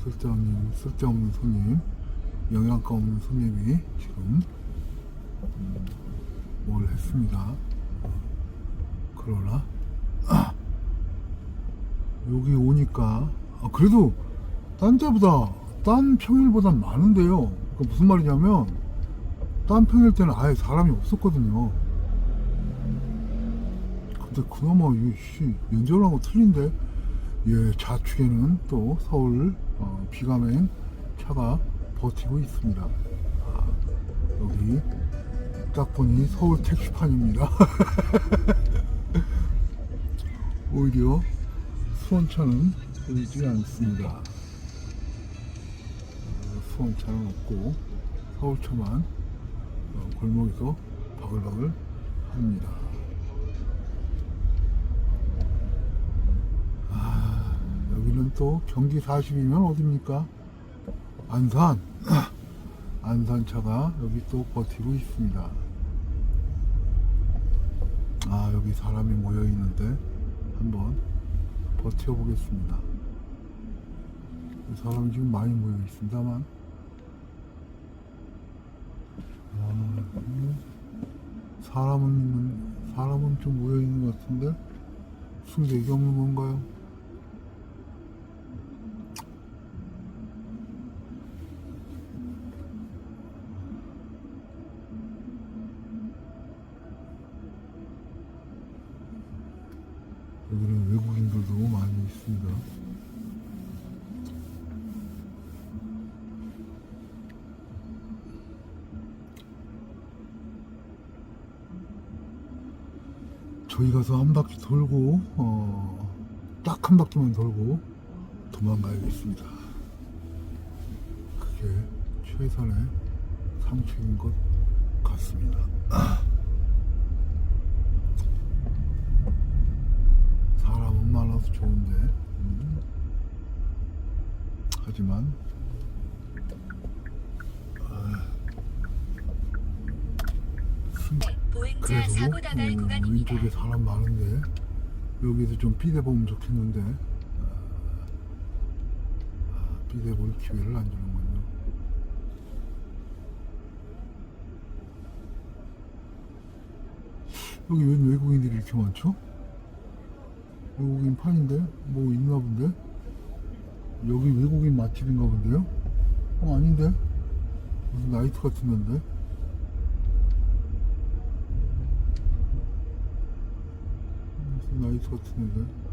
쓸데없는 손님, 영양가 없는 손님이 지금 뭘 했습니다. 그러나 여기 오니까 그래도 딴 데보다 딴 평일보다 많은데요. 그 무슨 말이냐면 딴 평일 때는 아예 사람이 없었거든요. 근데 그나마 이 연전하고 틀린데, 예, 좌측에는 또 서울 비가맹 차가 버티고 있습니다. 여기 딱 보니 서울 택시판입니다. 오히려 수원차는 보이지 않습니다. 수원차는 없고 서울차만 골목에서 바글바글 합니다. 여기는 또 경기 40이면 어딥니까? 안산. 안산차가 여기 또 버티고 있습니다. 여기 사람이 모여 있는데 한번 버텨보겠습니다. 사람이 지금 많이 모여 있습니다만, 사람은 좀 모여 있는 것 같은데 승객이 없는 건가요? 여기는 외국인들도 많이 있습니다. 저희 가서 한 바퀴 돌고 딱 한 바퀴만 돌고 도망가야겠습니다. 그게 최선의 상책인 것 같습니다. 사람은 많아서 좋은데 하지만 보행자 사고 그래도 나갈 구간입니다. 왼쪽에 사람 많은데 여기서 좀 삐대보면 좋겠는데 삐대볼 기회를 안 주는군요. 여기 웬 외국인들이 이렇게 많죠? 외국인 판인데? 뭐 있나 본데? 여기 외국인 맛집인가 본데요? 아닌데? 무슨 나이트 같은 데인데? 무슨 나이트 같은 데인데?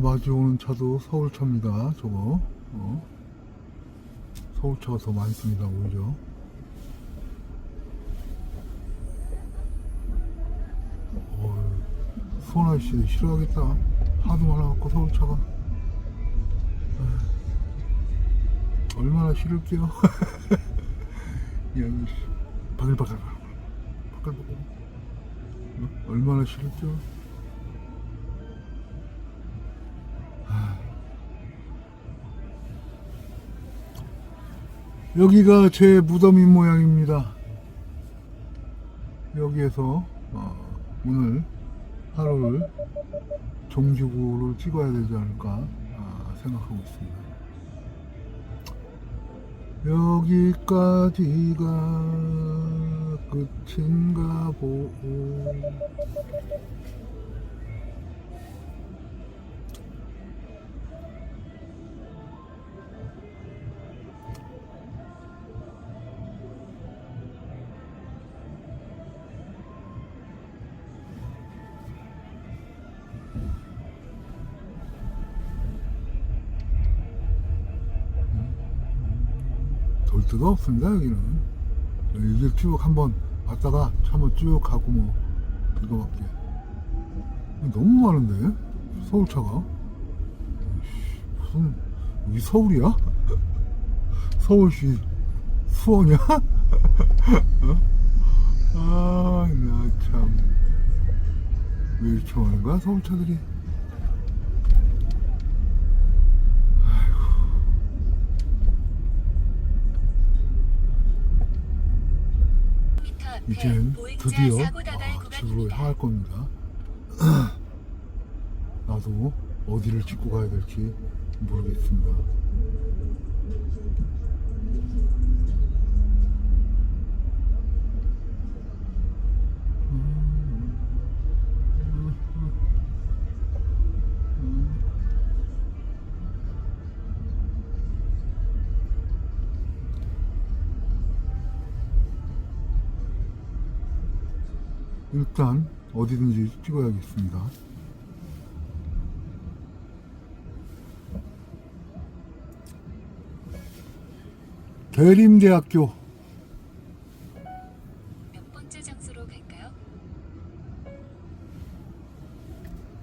마주오는 차도 서울차입니다. 저거 서울차가 더 많습니다. 오히려 수원 아저씨 싫어하겠다. 하도 많아갖고 서울차가 얼마나 싫을게요. 여기 바글바글 얼마나 싫을게요. 여기가 제 무덤인 모양입니다. 여기에서 오늘 하루를 종지부를 찍어야 되지 않을까 생각하고 있습니다. 여기까지가 끝인가 보. 돌 데가 없습니다. 여기는 여기 쭉 한번 왔다가 차 한번 쭉 가고 뭐 이거밖에. 너무 많은데 서울차가. 무슨 여기 서울이야? 서울시 수원이야? 나 참 왜 이렇게 많은 거야 서울차들이? 이젠 드디어 집으로 향할 겁니다. 나도 어디를 찍고 가야 될지 모르겠습니다. 일단 어디든지 찍어야겠습니다. 대림대학교. 몇 번째 장소로 갈까요?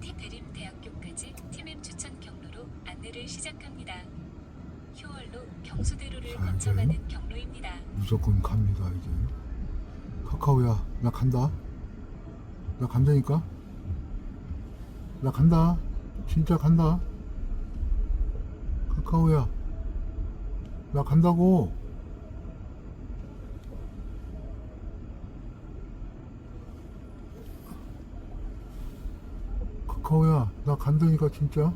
대림대학교까지 TMM 추천 경로로 안내를 시작합니다. 효월로 경수대로를 자, 거쳐가는 이제 경로입니다. 무조건 갑니다 이제. 카카오야 나 간다. 나 간다니까. 나 간다. 진짜 간다. 카카오야 나 간다고. 카카오야 나 간다니까 진짜.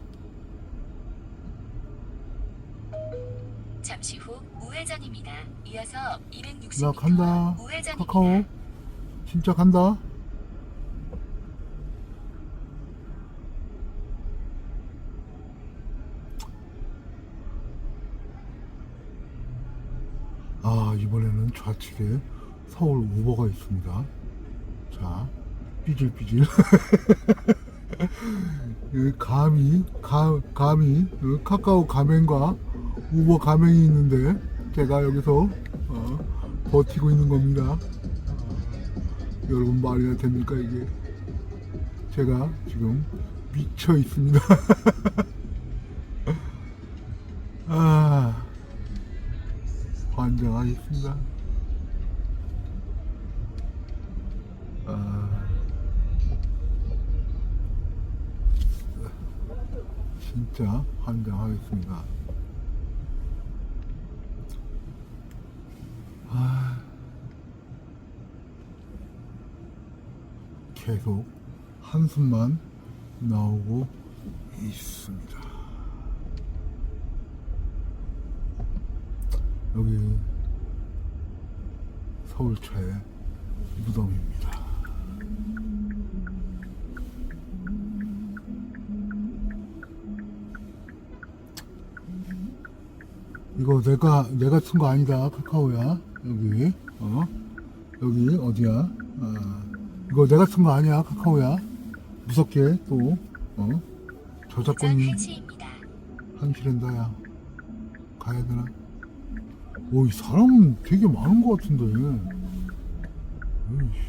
잠시 후 우회전입니다. 이어서 260m 나 간다. 우회전입니다. 카카오 진짜 간다. 아 이번에는 좌측에 서울 우버가 있습니다. 자 삐질삐질 감히 카카오 가맹과 우버 가맹이 있는데 제가 여기서 버티고 있는 겁니다. 여러분 말이나 됩니까 이게? 제가 지금 미쳐 있습니다. 아 환장하겠습니다. 진짜 환장하겠습니다. 계속 한숨만 나오고 있습니다. 여기 서울차의 무덤입니다. 이거 내가 쓴 거 아니다 카카오야. 여기 여기 어디야? 이거 내가 쓴 거 아니야 카카오야. 무섭게 또 우전 저작권이 1시입니다. 한시랜다야. 가야 되나? 오, 이 사람은 되게 많은 것 같은데. 에이씨,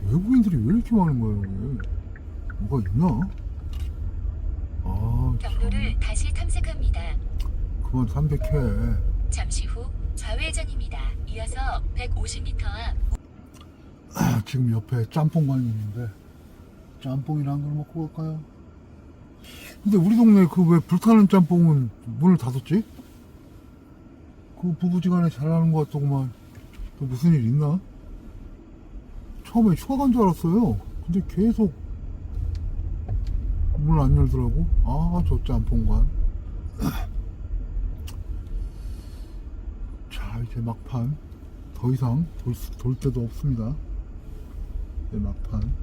외국인들이 왜 이렇게 많은 거야 여기? 뭐가 있나? 아 참. 경로를 다시 탐색합니다. 그만 300해. 잠시 후 좌회전입니다. 이어서 150m 앞 지금 옆에 짬뽕관이 있는데 짬뽕이랑 한 걸 먹고 갈까요? 근데 우리 동네 그 왜 불타는 짬뽕은 문을 닫았지? 그 부부지간에 잘하는 것 같더구만. 또 무슨 일 있나? 처음에 휴가 간 줄 알았어요. 근데 계속 문을 안 열더라고. 아, 저 짬뽕관. 자, 이제 막판. 더 이상 돌 데도 없습니다. 이제 막판.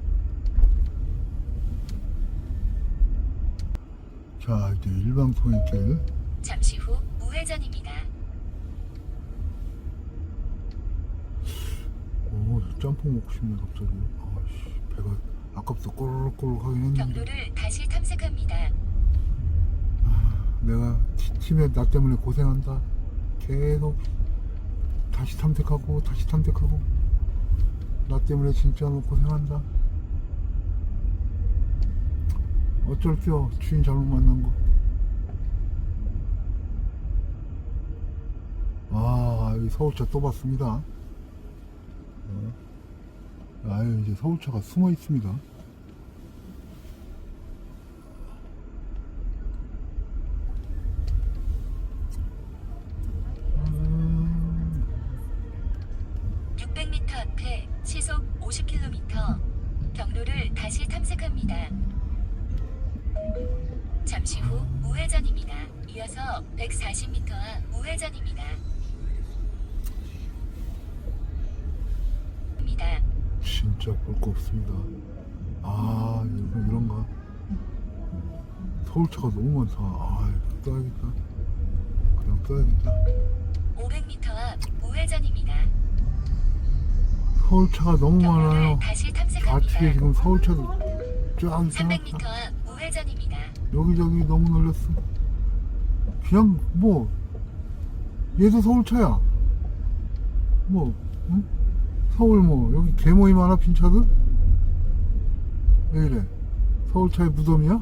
자, 이제 일방통행 길. 잠시 후 우회전입니다. 오, 짬뽕 먹고 싶네 갑자기. 아씨, 배가 아까부터 꼬르륵꼬르륵 하긴 했는데. 경로를 다시 탐색합니다. 내가 팀에 나 때문에 고생한다. 계속 다시 탐색하고 다시 탐색하고. 나 때문에 진짜 너 고생한다. 어쩔게요. 주인 잘못 만난 거. 아, 여기 서울차 또 봤습니다. 아유, 이제 서울차가 숨어 있습니다. 4km. 경로를 다시 탐색합니다. 잠시 후 우회전입니다. 이어서 140m 앞 우회전입니다. 진짜 볼 거 없습니다. 아, 이런가. 서울차가 너무 많다. 아, 떠야겠다. 그냥 떠야겠다. 500m 앞 우회전입니다. 서울차가 너무 많아요. 경로를 다시 좌측에 탐색합니다. 지금 서울차도 쫙 300m 있어놨다. 앞 우회전입니다. 여기저기 너무 놀렸어. 그냥 뭐 얘도 서울차야. 뭐 응? 서울 뭐 여기 개모임 하나 핀 차들? 왜 이래? 서울차의 무덤이야?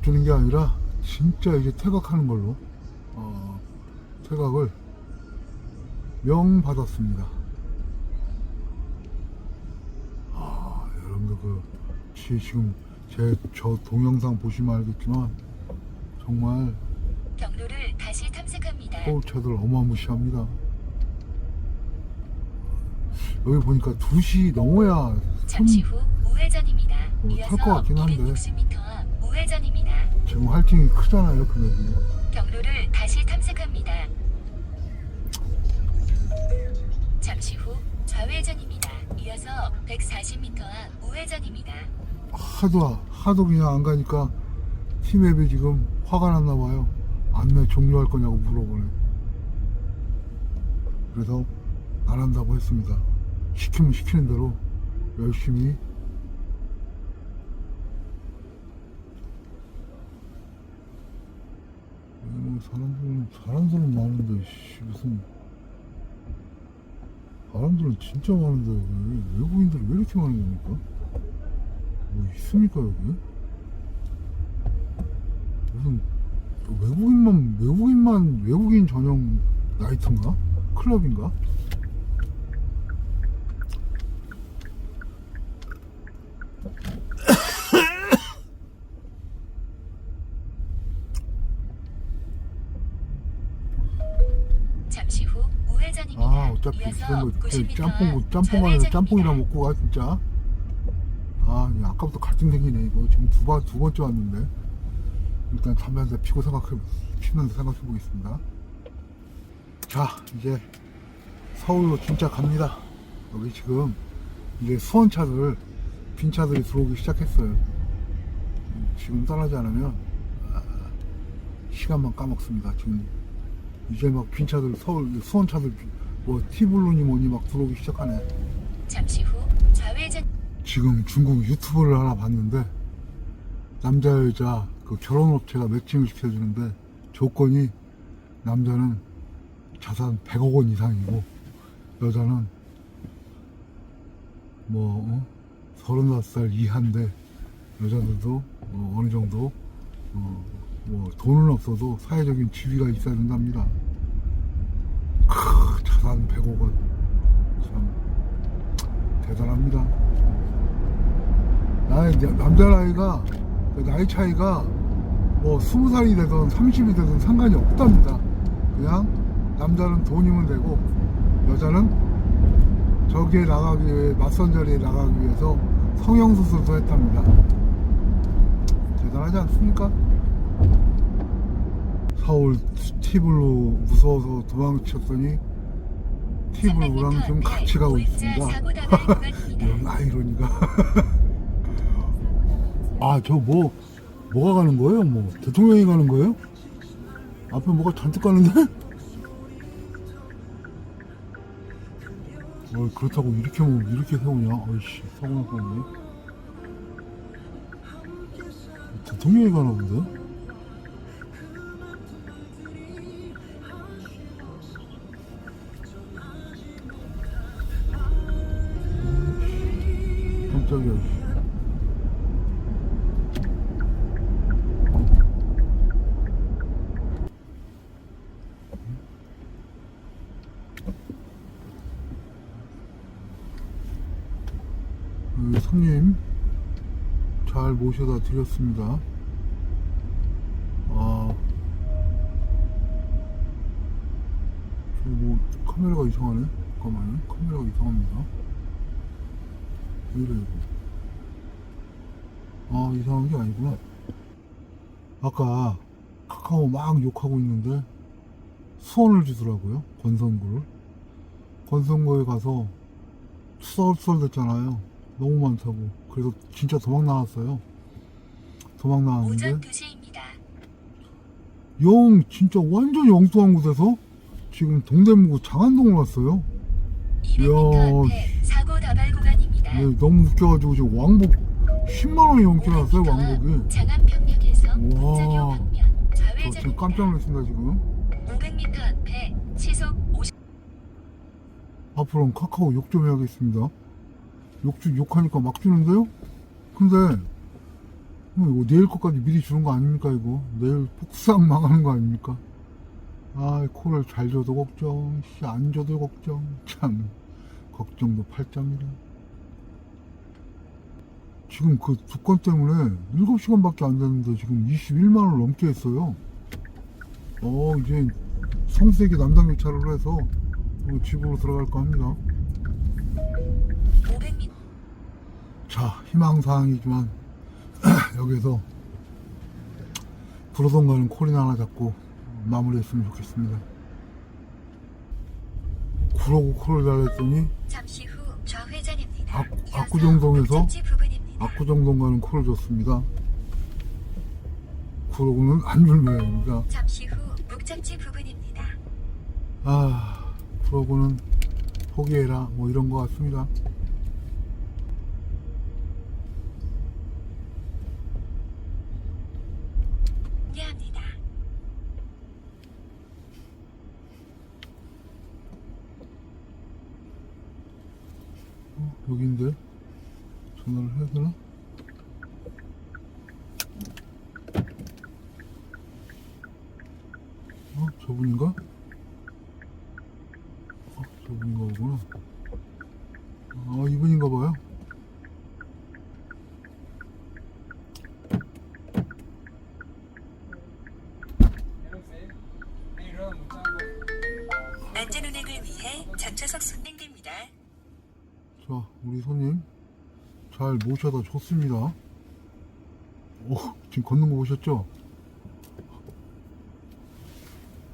주는 게 아니라 진짜 이제 퇴각하는 걸로 퇴각을 명 받았습니다. 아, 여러분들 지금 저 동영상 보시면 알겠지만 정말 경로를 다시 탐색합니다. 서울차들 어마무시합니다. 여기 보니까 2시 넘어야 잠시 후 우회전입니다. 탈것 같긴 한데. 260m 앞 우회전입니다. 지금 할증이 크잖아요, 금액이. 경로를 다시 탐색합니다. 잠시 후 좌회전입니다. 이어서 140m 앞 우회전입니다. 하도 그냥 안 가니까 티맵이 지금 화가 났나 봐요. 안내 종료할 거냐고 물어보네. 그래서 안 한다고 했습니다. 시키면 시키는 대로 열심히. 뭐 사람들은 많은데 무슨 사람들은 진짜 많은데 왜 외국인들이 왜 이렇게 많은 겁니까? 뭐 있습니까 여기? 무슨 외국인 전용 나이트인가? 클럽인가? 잠시 후 우회전입니다. 아, 어차피 이어서 그런 거 90m 앞 짬뽕 안에서 짬뽕이나 좌회전입니다. 먹고 가 진짜. 아, 이거 아까부터 갈등 생기네. 이거 지금 두 번째 왔는데 일단 담배 한 대 피면서 생각해 보겠습니다. 자, 이제 서울로 진짜 갑니다. 여기 지금 이제 수원차들 빈 차들이 들어오기 시작했어요. 지금 떠나지 않으면 시간만 까먹습니다. 지금 이제 막 빈 차들 수원 차들 뭐 티블론이 뭐니 막 들어오기 시작하네. 잠시 후 좌회전. 지금 중국 유튜브를 하나 봤는데 남자 여자 그 결혼업체가 매칭을 시켜주는데 조건이 남자는 자산 100억 원 이상이고 여자는 뭐 35살 이하인데 여자들도 어느 정도 뭐 돈은 없어도 사회적인 지위가 있어야 된답니다. 자산 100억 원 참 대단합니다. 남자 나이가 나이 차이가 뭐 20살이 되든 30이 되든 상관이 없답니다. 그냥 남자는 돈이면 되고 여자는 저기에 나가기 위해 맞선 자리에 나가기 위해서 성형수술도 했답니다. 대단하지 않습니까? 서울 티블로 무서워서 도망쳤더니 티블로랑 지금 같이 가고 있습니다. 이런 아이러니가. 아, 저 뭐가 가는 거예요? 뭐 대통령이 가는 거예요? 앞에 뭐가 잔뜩 가는데? 그렇다고 이렇게 세우냐? 어이씨, 사고 날 뻔했네. 대통령이 가나 본데? 깜짝이야. 손님 잘 모셔다 드렸습니다. 뭐 카메라가 이상하네. 잠깐만요. 카메라가 이상합니다. 왜 이래, 이거. 아, 이상한 게 아니구나. 아까 카카오 막 욕하고 있는데 수원을 주더라고요. 권선구를. 권선구에 가서 투덜투덜 됐잖아요. 너무 많다고. 그래서 진짜 도망 나왔어요. 도망 나왔는데 오전 2시입니다. 영 진짜 완전 엉뚱한 곳에서 지금 동대문구 장안동을 왔어요. 200m 앞에 사고 다발 구간입니다. 네, 너무 웃겨가지고 지금 왕복 10만원이 넘게 나왔어요. 500m 왕복이. 앞 장안평역에서 와. 문자교 방면 저 지금 좌회전입니다. 깜짝 놀랐습니다. 지금 500m 앞에 시속 50. 앞으로는 카카오 욕 좀 해야겠습니다. 욕하니까 막 주는데요? 근데 이거 내일 것까지 미리 주는 거 아닙니까? 이거 내일 폭삭 망하는 거 아닙니까? 아, 코를 잘 줘도 걱정, 안 줘도 걱정. 참 걱정도 팔짱이라. 지금 그 두 건 때문에 7시간밖에 안 됐는데 지금 21만원을 넘게 했어요. 이제 성세기 남당 교차로로 해서 집으로 들어갈까 합니다. 500m. 자, 희망사항이지만 여기서 부러던 가는 콜이나 하나 잡고 마무리했으면 좋겠습니다. 구로구 콜을 달랬더니 잠시 후 좌회전입니다. 압구정동에서 목적지 부근입니다. 압구정동 가는 콜을 줬습니다. 구로구는 안 줄 모양입니다. 잠시 후 목적지 부근입니다. 구로구는 포기해라 뭐 이런 거 같습니다. 공개합니다. 여기인데 전화를 해야 되나? 저분인가? 저분인가 보구나. 이분인가 봐요. 안전 운행을 위해 전좌석 선행됩니다. 자, 우리 손님 잘 모셔다 줬습니다. 지금 걷는 거 보셨죠?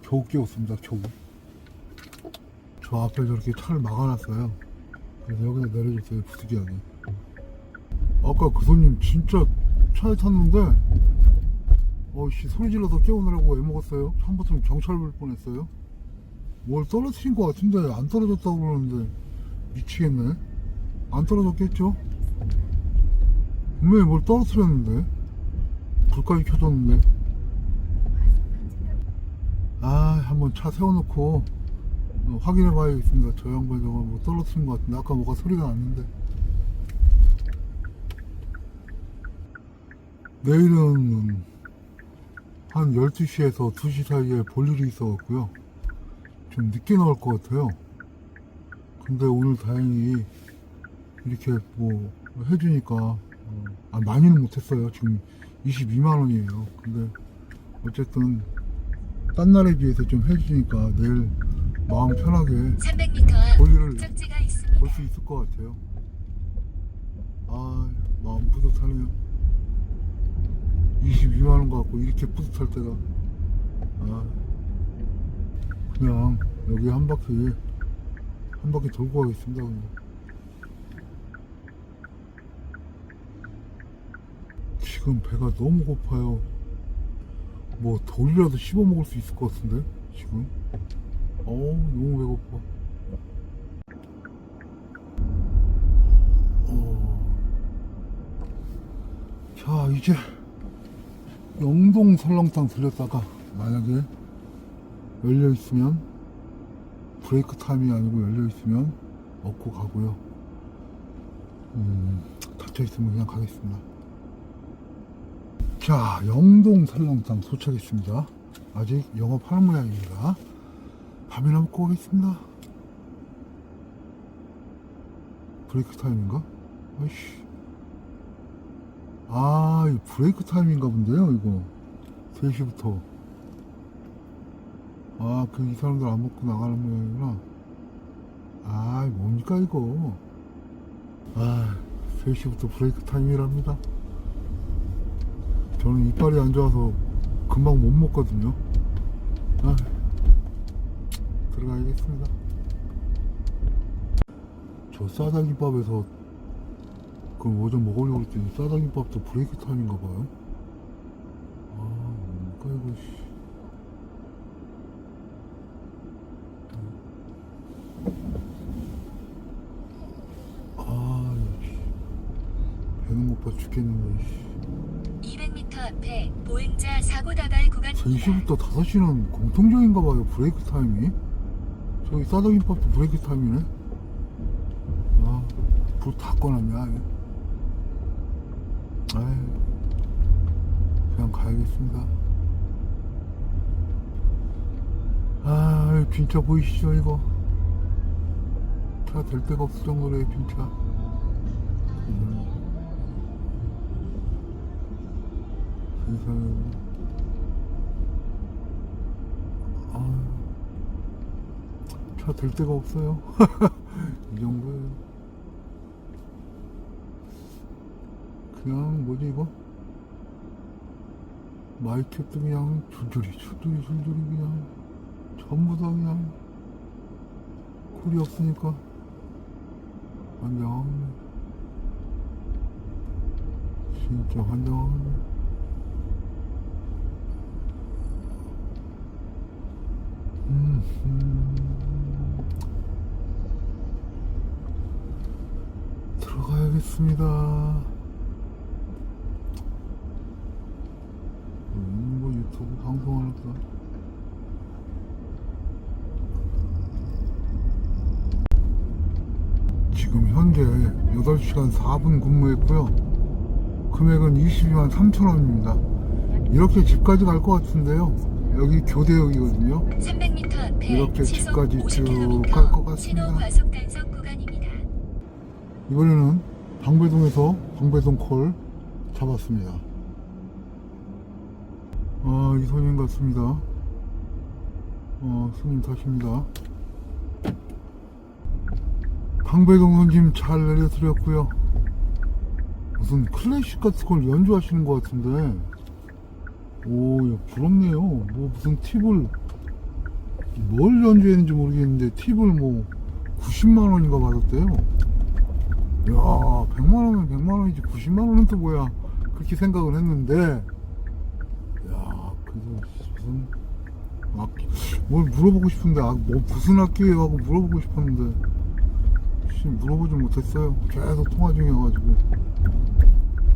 겨우 깨웠습니다. 겨우. 저 앞에 저렇게 차를 막아놨어요. 그래서 여기다 내려줬어요. 부득이하게. 아까 그 손님 진짜 차에 탔는데 소리 질러서 깨우느라고 애먹었어요. 처음부터 경찰 불 뻔했어요. 뭘 떨어뜨린 것 같은데 안 떨어졌다고 그러는데 미치겠네. 안 떨어졌겠죠? 분명히 뭘 떨어뜨렸는데 불까지 켜졌는데. 한번 차 세워놓고 확인해 봐야겠습니다. 저 양반 저거 뭐 떨어뜨린 것 같은데 아까 뭐가 소리가 났는데. 내일은 한 12시에서 2시 사이에 볼 일이 있어갖고요. 좀 늦게 나올 것 같아요. 근데 오늘 다행히 이렇게 뭐 해주니까 많이는 못했어요. 지금 22만원이에요. 근데 어쨌든 딴 날에 비해서 좀 해주니까 내일 마음 편하게 300m 앞 볼일을 목적지가 있습니다. 볼 수 있을 것 같아요. 마음 뿌듯하네요. 22만원 갖고 이렇게 뿌듯할 때가. 그냥 여기 한 바퀴 돌고 가겠습니다. 그냥. 지금 배가 너무 고파요. 뭐 돌이라도 씹어 먹을 수 있을 것 같은데 지금. 너무 배고파. 자, 이제 영동 설렁탕 들렸다가 만약에 열려있으면 브레이크 타임이 아니고 열려있으면 먹고 가고요. 닫혀있으면 그냥 가겠습니다. 자, 영동 설렁탕 도착했습니다. 아직 영업하는 모양입니다. 밥이나 먹고 가겠습니다. 브레이크 타임인가? 아이씨. 이 브레이크 타임인가 본데요, 이거. 3시부터. 이 사람들 안 먹고 나가는 모양이구나. 뭡니까, 이거. 3시부터 브레이크 타임이랍니다. 저는 이빨이 안 좋아서 금방 못 먹거든요. 아, 들어가야겠습니다. 저 싸다김밥에서 그 뭐 좀 먹으려고 했더니 싸다김밥도 브레이크 타임인가 봐요. 아, 뭔가 이거 씨. 아, 씨. 배는 못 봐 죽겠는데. 씨. 200m 앞에 보행자 사고 다발 구간입니다. 3시부터 5시는 공통적인가 봐요, 브레이크 타임이. 저기 싸다김밥도 브레이크 타임이네. 아, 불 다 꺼놨냐. 아이, 그냥 가야겠습니다. 아, 진짜 보이시죠, 이거? 차 될 데가 없을 정도로 진짜. 세상에. 아, 차 될 데가 없어요. 이 정도예요. 그냥 뭐지 이거? 마이크도 그냥 줄줄이 그냥 전부 다 그냥 쿨이 없으니까 환장하네. 진짜 환장하네. 들어가야겠습니다. 뭐 유튜브 방송하니까 지금 현재 8시간 4분 근무했고요. 금액은 22만 3천원입니다. 이렇게 집까지 갈 것 같은데요. 여기 교대역이거든요. 300m 앞에 이렇게 시속 집까지 쭉 50km 갈 것 같습니다. 신호 과속 단속 구간입니다. 이번에는 방배동에서 방배동 콜 잡았습니다. 아, 이 손님 같습니다. 손님 타십니다. 방배동 손님 잘 내려드렸고요. 무슨 클래식 같은 걸 연주하시는 것 같은데, 오, 야, 부럽네요. 뭐 무슨 팁을 뭘 연주했는지 모르겠는데 팁을 뭐 90만원인가 받았대요. 야, 100만원이면 100만원이지 90만원은 또 뭐야, 그렇게 생각을 했는데, 야, 그래서 무슨 악기, 뭘 물어보고 싶은데, 뭐 무슨 악기예요 하고 물어보고 싶었는데 물어보지 못했어요. 계속 통화 중이어가지고.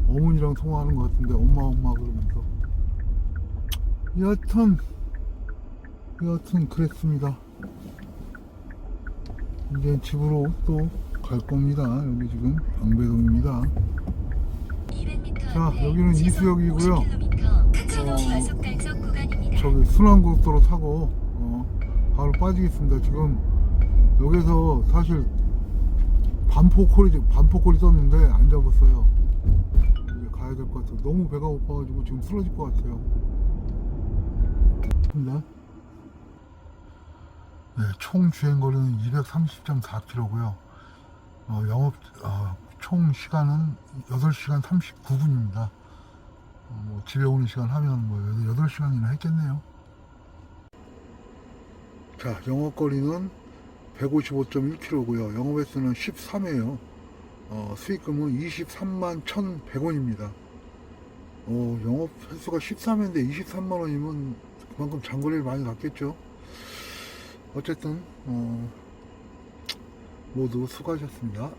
어머니랑 통화하는 것 같은데 엄마 그러면서. 여하튼 그랬습니다. 이제 집으로 또 갈 겁니다. 여기 지금 방배동입니다. 200m 자, 앞에 여기는 시속 이수역이고요. 50km 신호 과속 단속 구간입니다. 저기 순환고속도로 타고 바로 빠지겠습니다. 지금 여기서 사실 반포콜이 떴는데 안 잡았어요. 이제 가야 될 것 같아요. 너무 배가 고파가지고 지금 쓰러질 것 같아요. 네, 총 주행거리는 230.4km고요. 총 시간은 8시간 39분입니다. 뭐 집에 오는 시간 하면 뭐 8시간이나 했겠네요. 자, 영업거리는 155.1km고요. 영업횟수는 13회요. 수익금은 23만 1,100원입니다. 영업 횟수가 13회인데 23만원이면 그만큼 장거리를 많이 갔겠죠. 어쨌든 모두 수고하셨습니다.